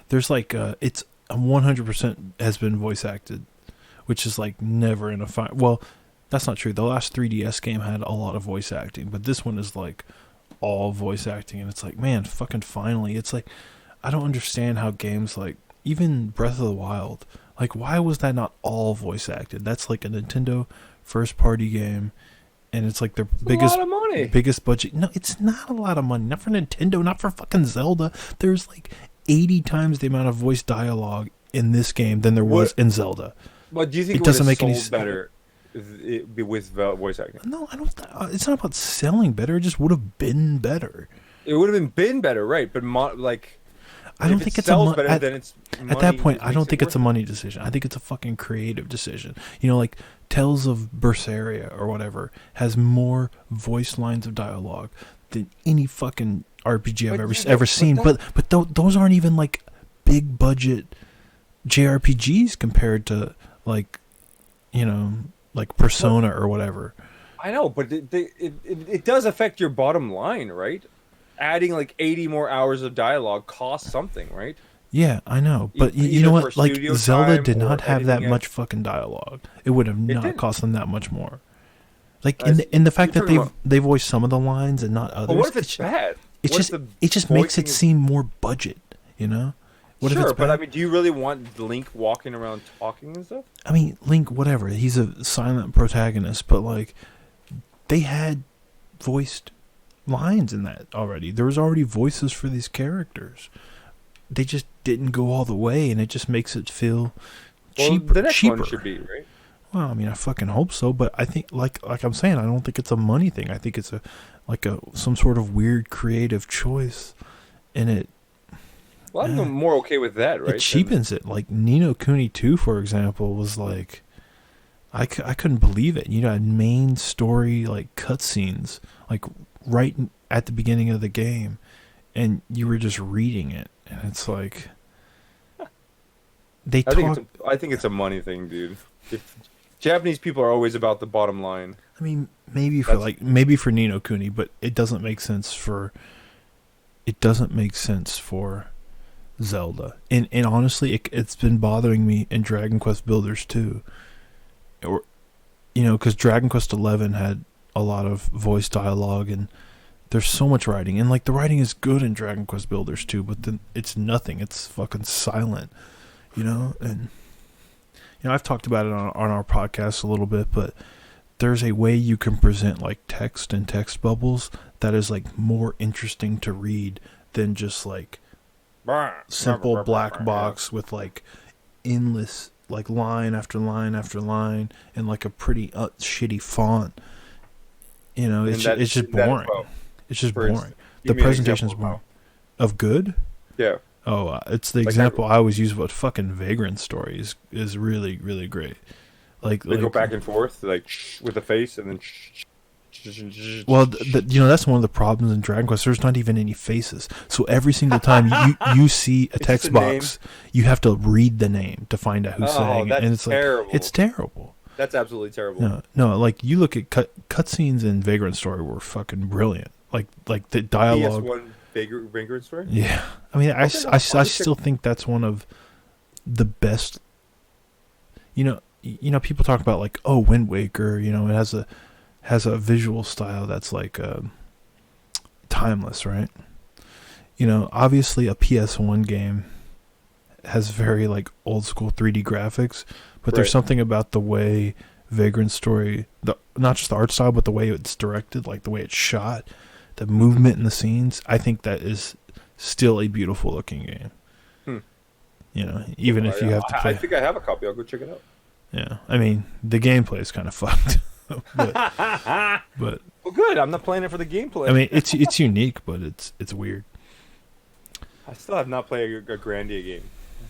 There's like it's 100% has been voice acted, which is like never in a well, that's not true. The last 3DS game had a lot of voice acting, but this one is like all voice acting, and it's like, man, fucking finally. It's like, I don't understand how games like even Breath of the Wild, like, why was that not all voice acted? That's like a Nintendo first party game, and it's like their biggest a lot of money. biggest budget. No, it's not a lot of money. Not for Nintendo, not for fucking Zelda. There's like 80 times the amount of voice dialogue in this game than there was in Zelda. But do you think it doesn't make any sense better with voice acting? No, I don't. It's not about selling better. It just would have been better. It would have been better, right? But I don't think it's better, then it's money, at that point. I don't think it's a money decision. I think it's a fucking creative decision. You know, like Tales of Berseria or whatever has more voice lines of dialogue than any fucking RPG I've ever seen. But those aren't even like big budget JRPGs compared to like, you know, like Persona or whatever. I know, but it does affect your bottom line, right? Adding like 80 more hours of dialogue costs something, right? Yeah, I know, but you know what? Like Zelda did not have that much fucking dialogue. It would have not cost them that much more. Like in the fact that they voiced some of the lines and not others. But what if it's bad? It just makes it seem more budget, you know? What sure, but I mean, do you really want Link walking around talking and stuff? I mean, Link, whatever. He's a silent protagonist, but like they had voiced lines in that already. There was already voices for these characters. They just didn't go all the way, and it just makes it feel cheaper. The next one should be, right? Well, I mean, I fucking hope so, but I think, like I'm saying, I don't think it's a money thing. I think it's some sort of weird creative choice, and it. Well, I'm more okay with that, right? It cheapens it. Like Ni no Kuni 2, for example, was like, I couldn't believe it. You know, main story like cutscenes, like right at the beginning of the game, and you were just reading it, and it's like I think it's a money thing, dude. Japanese people are always about the bottom line. I mean, maybe for Ni no Kuni, but it doesn't make sense for Zelda. And honestly, it's been bothering me in Dragon Quest Builders too. Or, you know, because Dragon Quest 11 had a lot of voice dialogue, and there's so much writing, and like the writing is good in Dragon Quest Builders too, but then it's nothing. It's fucking silent, you know. And you know, I've talked about it on our podcast a little bit, but there's a way you can present like text and text bubbles that is like more interesting to read than just like simple black box with like endless like line after line after line and like a pretty shitty font. You know, it's just boring. It's just boring. The presentation's boring. Of good? Yeah. Oh, it's the example I always use. But fucking Vagrant Story is really, really great. Like they go back and forth like with the face, and then. Well, you know, that's one of the problems in Dragon Quest. There's not even any faces, so every single time you see a text box, you have to read the name to find out who's saying it, and it's terrible. Like it's terrible. That's absolutely terrible. No, like you look at cutscenes in Vagrant Story were fucking brilliant. Like the dialogue. PS1 Vagrant Story. Yeah, I mean, I still think that's one of the best. You know, people talk about like, oh, Wind Waker. You know, it has a visual style that's like timeless, right? You know, obviously a PS1 game has very like old school 3D graphics, but there's something about the way Vagrant Story, not just the art style, but the way it's directed, like the way it's shot, the movement in the scenes. I think that is still a beautiful looking game. You know, even if you have to play. I think I have a copy. I'll go check it out. Yeah, I mean the gameplay is kind of fucked. but well, good. I'm not playing it for the gameplay. I mean, it's unique, but it's weird. I still have not played a Grandia game.